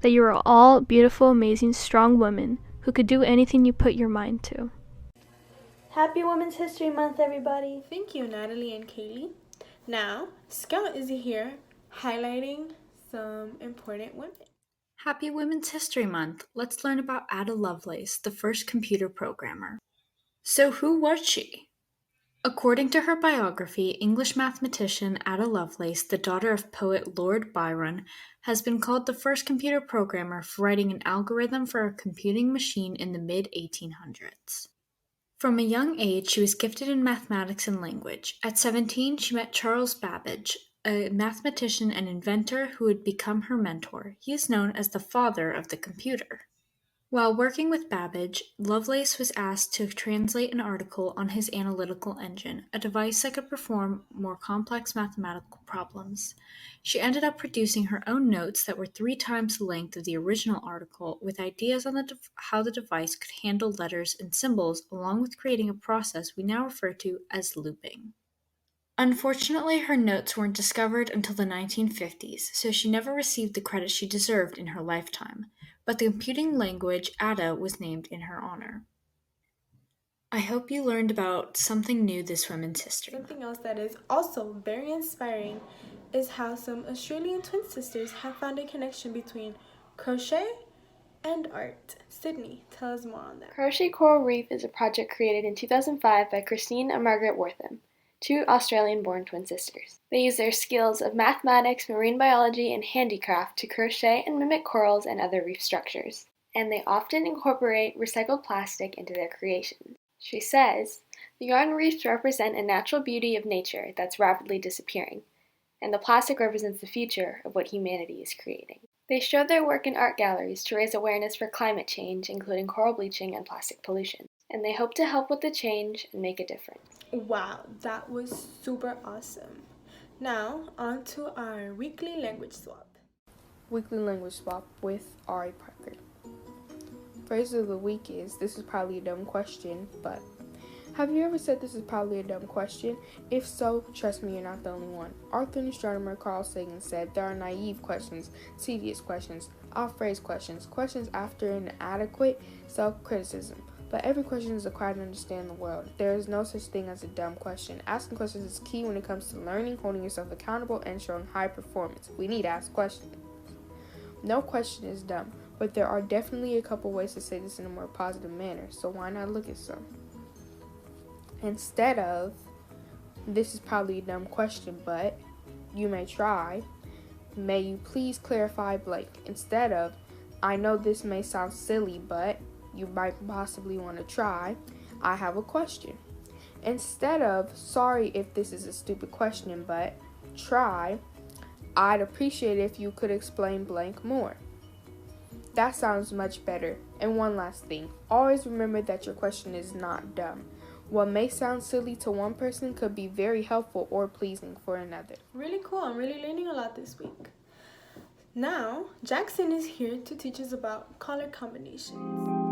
that you are all beautiful, amazing, strong women who could do anything you put your mind to. Happy Women's History Month, everybody! Thank you, Natalie and Kaylee. Now, Scout is here highlighting some important women. Happy Women's History Month. Let's learn about Ada Lovelace, the first computer programmer. So who was she? According to her biography, English mathematician Ada Lovelace, the daughter of poet Lord Byron, has been called the first computer programmer for writing an algorithm for a computing machine in the mid-1800s. From a young age, she was gifted in mathematics and language. At 17, she met Charles Babbage, a mathematician and inventor who would become her mentor. He is known as the father of the computer. While working with Babbage, Lovelace was asked to translate an article on his analytical engine, a device that could perform more complex mathematical problems. She ended up producing her own notes that were 3 times the length of the original article, with ideas on how the device could handle letters and symbols, along with creating a process we now refer to as looping. Unfortunately, her notes weren't discovered until the 1950s, so she never received the credit she deserved in her lifetime, but the computing language Ada was named in her honor. I hope you learned about something new this women's history. Something else that is also very inspiring is how some Australian twin sisters have found a connection between crochet and art. Sydney, tell us more on that. Crochet Coral Reef is a project created in 2005 by Christine and Margaret Wortham, 2 Australian-born twin sisters. They use their skills of mathematics, marine biology, and handicraft to crochet and mimic corals and other reef structures, and they often incorporate recycled plastic into their creations. She says, "The yarn reefs represent a natural beauty of nature that's rapidly disappearing, and the plastic represents the future of what humanity is creating." They show their work in art galleries to raise awareness for climate change, including coral bleaching and plastic pollution, and they hope to help with the change and make a difference. Wow, that was super awesome. Now, on to our weekly language swap. Weekly language swap with Ari Parker. Phrase of the week is, this is probably a dumb question, but have you ever said this is probably a dumb question? If so, trust me, you're not the only one. Author and astronomer Carl Sagan said there are naive questions, tedious questions, off-phrase questions, questions after inadequate self-criticism. But every question is required to understand the world. There is no such thing as a dumb question. Asking questions is key when it comes to learning, holding yourself accountable, and showing high performance. We need to ask questions. No question is dumb, but there are definitely a couple ways to say this in a more positive manner, so why not look at some? Instead of, this is probably a dumb question, but you may try, may you please clarify blank. Instead of, I know this may sound silly, but you might possibly want to try, I have a question. Instead of, sorry if this is a stupid question, but try, I'd appreciate it if you could explain blank more. That sounds much better. And one last thing, always remember that your question is not dumb. What may sound silly to one person could be very helpful or pleasing for another. Really cool. I'm really learning a lot this week. Now, Jackson is here to teach us about color combinations.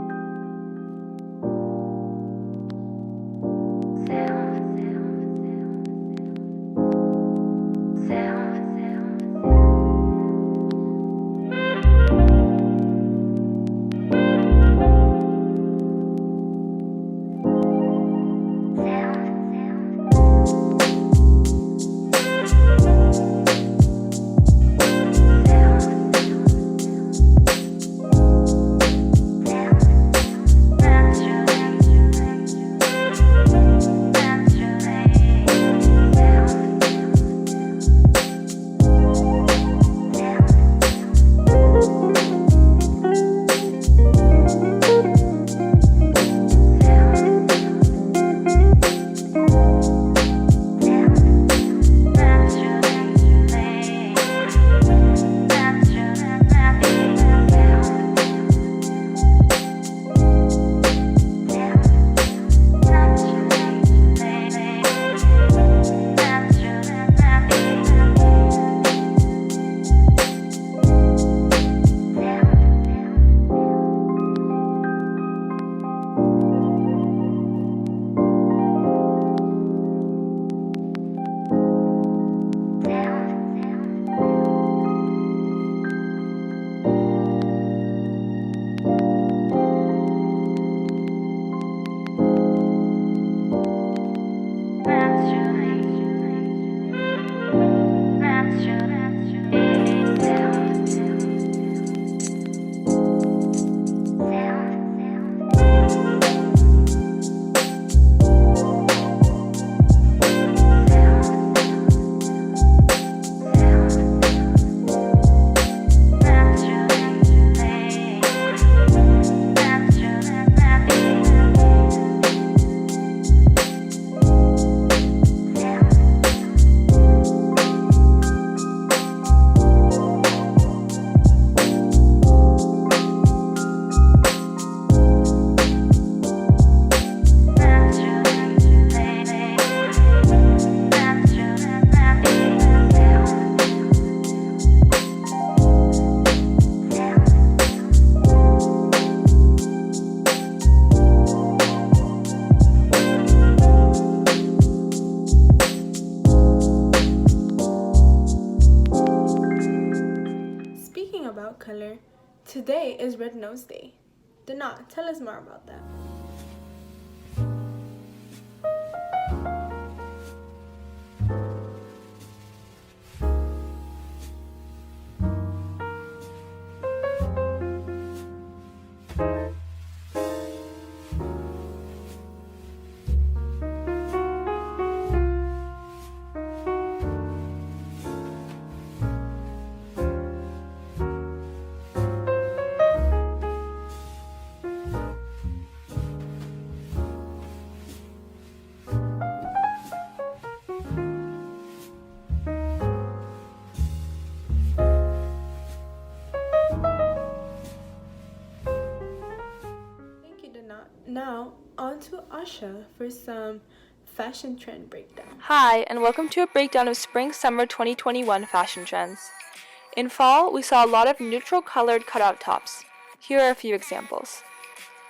today is Red Nose Day. Dana, tell us more about that. Now, on to Asha for some fashion trend breakdown. Hi, and welcome to a breakdown of Spring-Summer 2021 fashion trends. In fall, we saw a lot of neutral-colored cutout tops. Here are a few examples.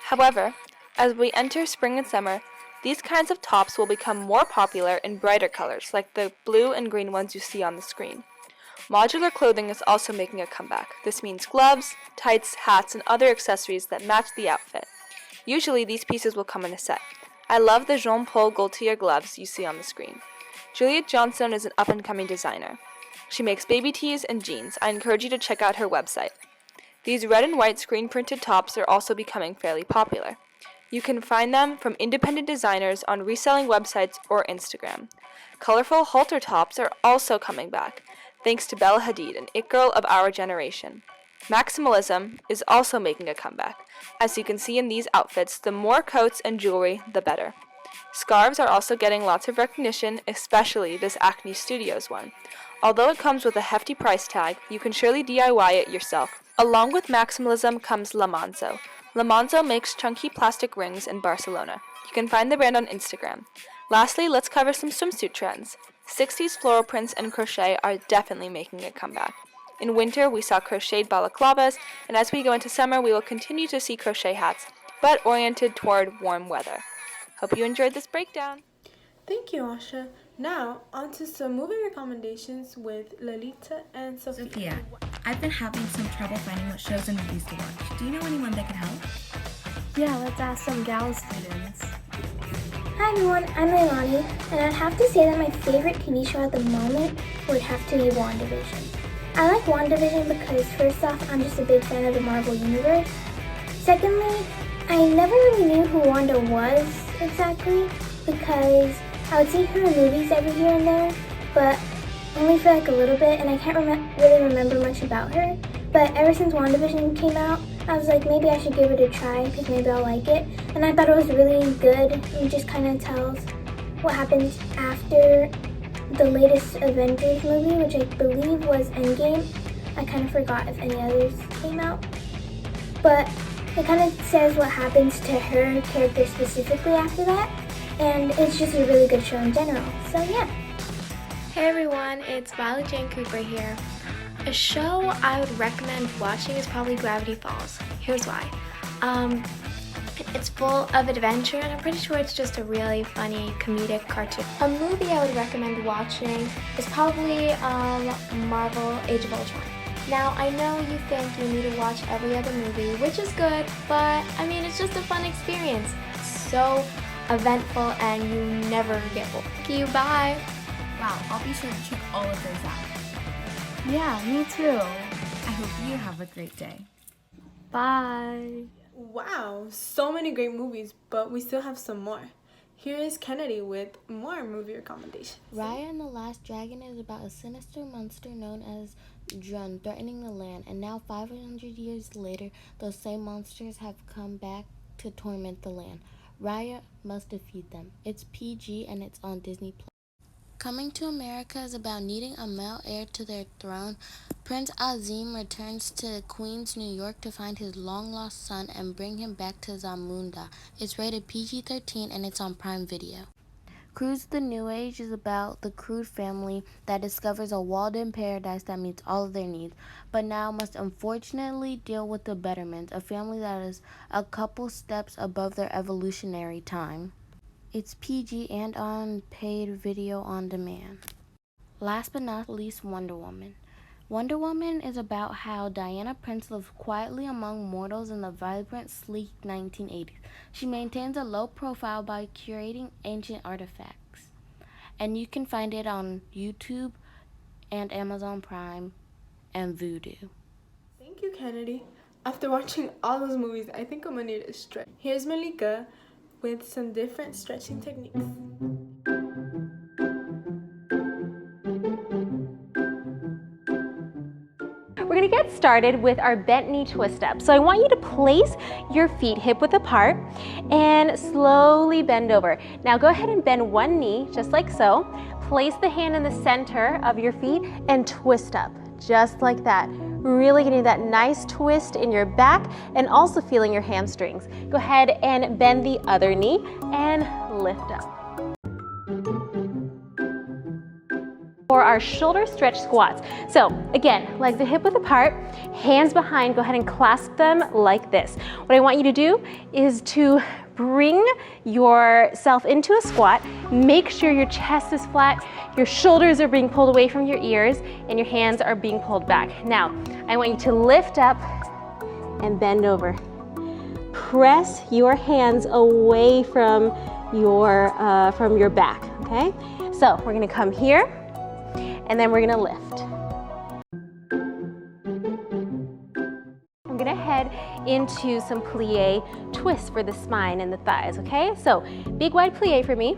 However, as we enter spring and summer, these kinds of tops will become more popular in brighter colors, like the blue and green ones you see on the screen. Modular clothing is also making a comeback. This means gloves, tights, hats, and other accessories that match the outfit. Usually, these pieces will come in a set. I love the Jean-Paul Gaultier gloves you see on the screen. Juliet Johnstone is an up-and-coming designer. She makes baby tees and jeans. I encourage you to check out her website. These red and white screen-printed tops are also becoming fairly popular. You can find them from independent designers on reselling websites or Instagram. Colorful halter tops are also coming back, thanks to Bella Hadid, an it girl of our generation. Maximalism is also making a comeback. As you can see in these outfits, the more coats and jewelry, the better. Scarves are also getting lots of recognition, especially this Acne Studios one. Although it comes with a hefty price tag, you can surely DIY it yourself. Along with maximalism comes La Manzo. La Manzo makes chunky plastic rings in Barcelona. You can find the brand on Instagram. Lastly, let's cover some swimsuit trends. 60s floral prints and crochet are definitely making a comeback. In winter, we saw crocheted balaclavas, and as we go into summer, we will continue to see crochet hats, but oriented toward warm weather. Hope you enjoyed this breakdown. Thank you, Asha. Now, on to some movie recommendations with Lalita and Sophia. Sophia, I've been having some trouble finding what shows and movies to watch. Do you know anyone that could help? Yeah, let's ask some GALA students. Hi everyone, I'm Leilani, and I'd have to say that my favorite TV show at the moment would have to be WandaVision. I like WandaVision because first off, I'm just a big fan of the Marvel Universe. Secondly, I never really knew who Wanda was exactly because I would see her in movies every here and there, but only for like a little bit, and I can't really remember much about her. But ever since WandaVision came out, I was like, maybe I should give it a try because maybe I'll like it. And I thought it was really good. It just kind of tells what happens after the latest Avengers movie, which I believe was Endgame. I kind of forgot if any others came out. But it kind of says what happens to her character specifically after that. And it's just a really good show in general. So yeah. Hey everyone, it's Violet Jane Cooper here. A show I would recommend watching is probably Gravity Falls. Here's why. It's full of adventure, and I'm pretty sure it's just a really funny comedic cartoon. A movie I would recommend watching is probably Marvel Age of Ultron. Now, I know you think you need to watch every other movie, which is good, but I mean, it's just a fun experience. So eventful, and you never get bored. Thank you, bye. Wow, I'll be sure to check all of those out. Yeah, me too. I hope you have a great day. Bye. Wow, so many great movies, but we still have some more. Here is Kennedy with more movie recommendations. Raya and the Last Dragon is about a sinister monster known as Drun threatening the land, and now 500 years later, those same monsters have come back to torment the land. Raya must defeat them. It's PG and it's on Disney+. Coming to America is about needing a male heir to their throne. Prince Azim returns to Queens, New York to find his long-lost son and bring him back to Zamunda. It's rated PG-13 and it's on Prime Video. Cruise the New Age is about the Crude family that discovers a walled-in paradise that meets all of their needs, but now must unfortunately deal with the Betterment, a family that is a couple steps above their evolutionary time. It's PG and on paid video on demand. Last but not least, Wonder Woman. Wonder Woman is about how Diana Prince lives quietly among mortals in the vibrant, sleek 1980s. She maintains a low profile by curating ancient artifacts. And you can find it on YouTube and Amazon Prime and Vudu. Thank you, Kennedy. After watching all those movies, I think I'm gonna need a stretch. Here's Malika with some different stretching techniques. We're going to get started with our bent knee twist up. So I want you to place your feet hip width apart and slowly bend over. Now go ahead and bend one knee just like so. Place the hand in the center of your feet and twist up just like that. Really getting that nice twist in your back and also feeling your hamstrings. Go ahead and bend the other knee and lift up. For our shoulder stretch squats. So again, legs are hip width apart, hands behind, go ahead and clasp them like this. What I want you to do is to bring yourself into a squat, make sure your chest is flat, your shoulders are being pulled away from your ears, and your hands are being pulled back. Now, I want you to lift up and bend over. Press your hands away from your back, okay? So we're gonna come here, and then we're gonna lift. I'm gonna head into some plie twists for the spine and the thighs, okay? So big wide plie for me.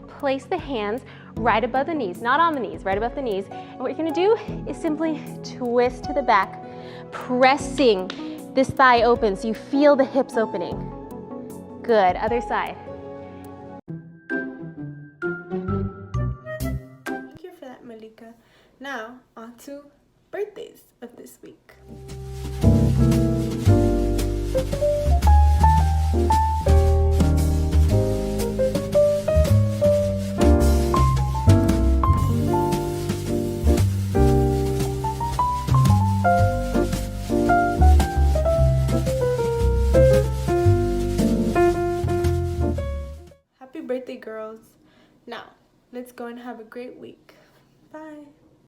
Place the hands right above the knees, not on the knees, right above the knees. And what you're gonna do is simply twist to the back, pressing this thigh open so you feel the hips opening. Good, other side. Malika. Now, on to birthdays of this week. Happy birthday, girls. Now, let's go and have a great week. Bye.